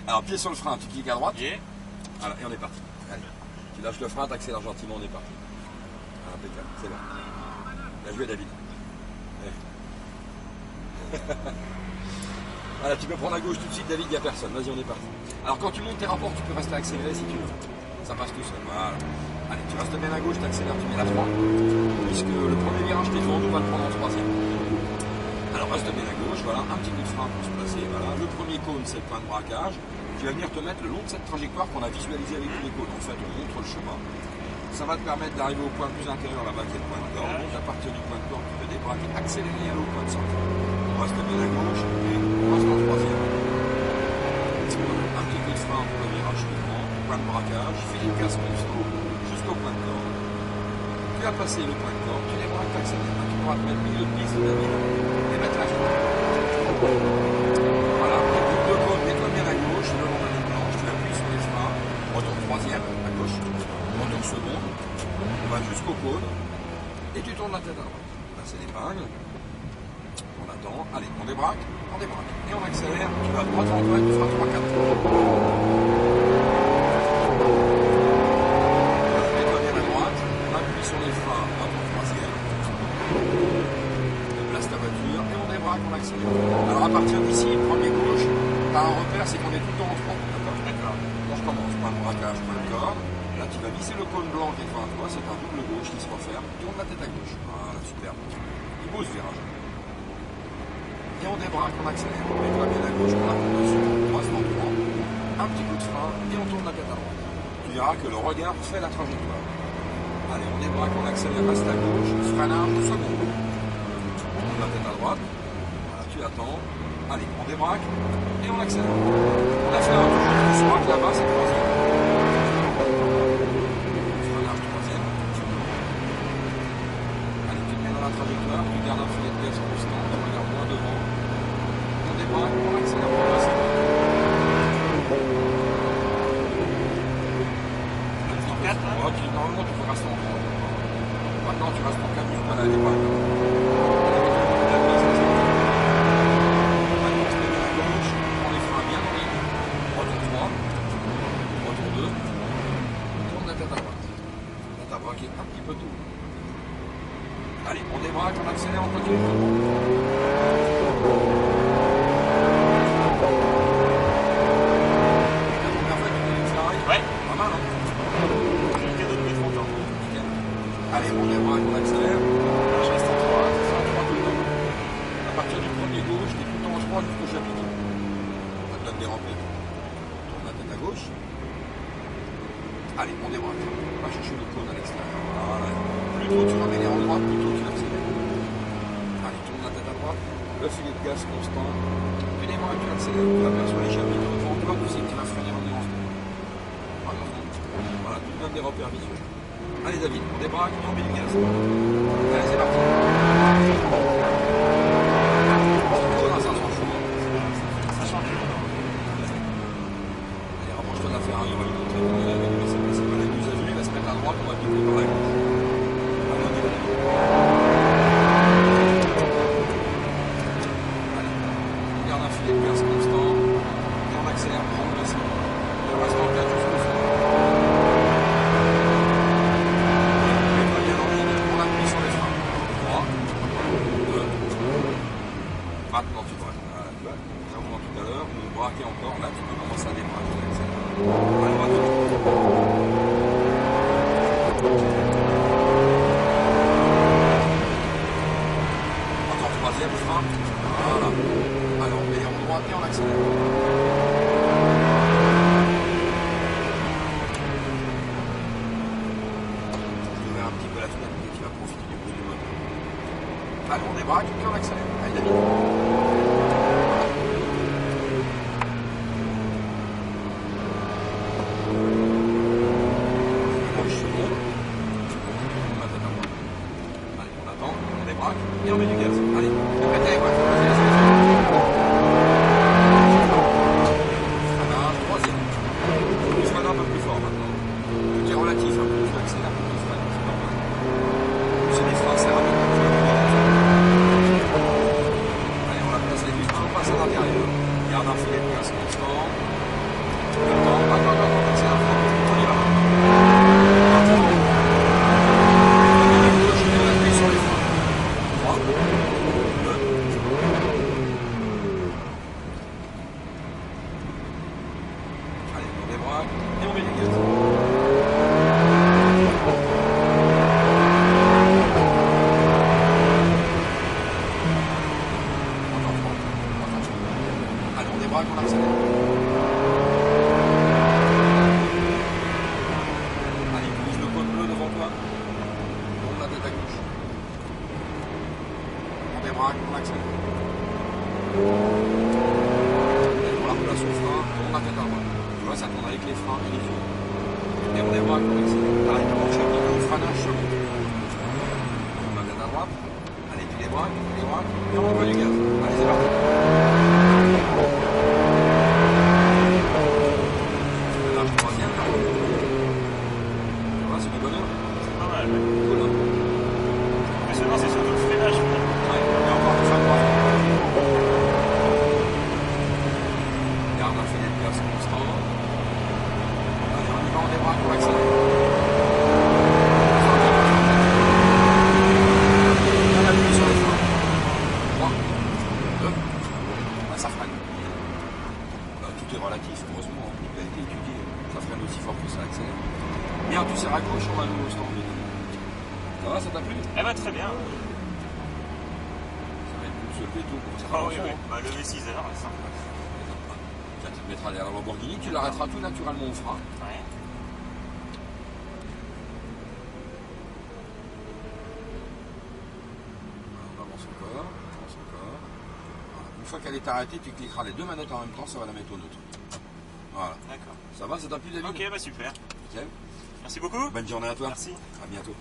Alors, pied sur le frein, tu cliques à droite. Yeah. Voilà, et on est parti. Allez. Tu lâches le frein, tu accélères gentiment, on est parti. Impeccable, c'est bon. Bien joué, David. Ouais. Voilà, tu peux prendre à gauche tout de suite, David, il n'y a personne. Vas-y, on est parti. Alors, quand tu montes tes rapports, tu peux rester accéléré si tu veux. Ça passe tout seul. Voilà. Allez, tu restes bien à gauche, tu accélères, tu mets la 3. Puisque le premier virage qui est devant nous va le prendre en troisième. Alors, reste bien à gauche, voilà, un petit coup de frein pour se placer. Voilà. Le premier cône, c'est le point de braquage. Tu vas venir te mettre le long de cette trajectoire qu'on a visualisée avec tous les cônes. En fait, on montre le chemin. Ça va te permettre d'arriver au point le plus intérieur là-bas qui est le point de corde. Donc, à partir du point de corde, tu peux débraquer, accélérer et aller au point de sortie. On reste bien à gauche et on reste en troisième. Un petit coup de frein pour le virage suivant, point de braquage, filet de casse jusqu'au point de corde. Tu as passé le point de corde, tu débraques, tu accélères. Tu pourras te mettre milieu de piste, David, et mettre la jambe. Voilà, le groupe de cône, mets-toi bien à gauche, le long de la planche, tu appuies sur les freins, retourne troisième, à gauche, retourne seconde, on va jusqu'au cône, et tu tournes la tête à droite. Là, c'est l'épingle. On attend, allez, on débraque, et on accélère, tu vas à droite, en droite, tu feras 3-4 tours. Mets-toi bien à droite, on appuie sur les freins, on va troisième. On place ta voiture, et on débraque, on accélère. Alors à partir d'ici, premier gauche, tu as un repère, c'est qu'on est tout le temps en 3. D'accord. On recommence, point de braquage, point de corde. Là, tu vas visser le cône blanc qui est devant toi, c'est un double gauche qui se referme. Tourne la tête à gauche. Voilà, superbe. Il pose virage. Et on débraque, on accélère. Mets-toi bien à gauche, on la prend dessus. On reste en droit. Un petit coup de frein et on tourne la tête à droite. Tu verras que le regard fait la trajectoire. Allez, on débraque, on accélère, reste à gauche, freinage, seconde. On tourne la tête à droite. Voilà, tu attends. Allez, on débraque et on accélère. On a fait un tour de soin, là-bas, c'est troisième. Freinage, troisième. Allez, tu te mets dans la trajectoire, tu gardes un filet de gaz constant, tu regardes loin devant. On débraque, on accélère, on passe. Normalement, tu peux rester en 3. Maintenant, tu restes en 4 minutes à la débraque. Un petit peu tout. Allez, on débraque, on accélère, on continue. La première fois que tu fais ça arrive. Ouais. Pas mal, hein. J'ai le cadeau de mes 30 ans. Nickel. Allez, on débraque, on accélère. Je reste en 3. C'est en 3 tout le temps. À partir du premier gauche, tu es tout le temps en 3 jusqu'au chapitre. Ça te donne des repères. Tourne la tête à gauche. Allez, on débraque. On va chercher le cône à l'extérieur. Voilà. Plus tôt tu remets les en droite, plus tôt tu accélères. Allez, tourne la tête à droite. Le filet de gaz constant. Tu débraques, tu accélères. Tu aperçois les chapitres devant toi. Tu sais que tu vas freiner en ayant ce temps. Voilà, tu te donnes des repères visuels. Allez, David, on débraque et on met du gaz. Allez, c'est parti. Ça change tout. Ça change tout. Allez, rapproche-toi de la Ferrari, on va lui montrer comment il a réglé ses places. Voilà, il nous a vu, il va se mettre à droite, on va piquer par la gauche. Allez, on y va. Allez, on garde un filet de gaz constant et on accélère progressivement. Et on reste en 4 jusqu'au fond. Mets-toi bien en ligne, on appuie sur les freins. 3, 2, maintenant tu braques. Voilà, tu vois, contrairement à tout à l'heure, où on braquait encore, là tu peux commencer à débraquer. Allez, on va tout. Encore troisième frein. Voilà. Alors on met en droite et on accélère. Je vais un petit peu la fenêtre et tu vas profiter du bruit du moteur. Allez, on débraque et on accélère. Allez, David. Et on met du gaz. Allez, répétez, ouais. débraque, on accélère. Allez, pousse le cône bleu devant toi. Tourne la tête à gauche. On débraque, on accélère. Et pour la place au frein, tourne la tête à droite. Tu vois, ça tourne avec les freins et les yeux. Et on débraque, on accélère. Pareil, on chaque au freinage second. Tourne la tête à droite. Allez, tu débraques, et on envoie du gaz. Allez, c'est parti. C'est du bonheur. C'est pas mal. Cool, hein. Impressionnant, c'est surtout le freinage. Ouais, et encore tout ça droit. Garde un filet de gaz constant. Allez, on y va, on débraque, on accélère. On appuie sur les freins. 3, 2, ça freine. Tout est relatif, heureusement, il a été étudié. Ça freine aussi fort que ça accélère. Bien, tu serres à gauche, on va nous au stand. Ça va, ça t'a plu? Eh bah très bien. Ça va être cool de se lever tôt pour faire Ah oui, attention, oui. hein. Bah lever 6 heures, ça. Tiens, tu te mettras derrière la Lamborghini, tu l'arrêteras tout naturellement au frein. Ouais. On avance encore, on avance encore. Voilà. Une fois qu'elle est arrêtée, tu cliqueras les deux manettes en même temps, ça va la mettre au neutre. Voilà. D'accord. Ça va, ça t'a plu, David? Ok, bah super. Nickel. Merci beaucoup. Bonne journée à toi. Merci. À bientôt.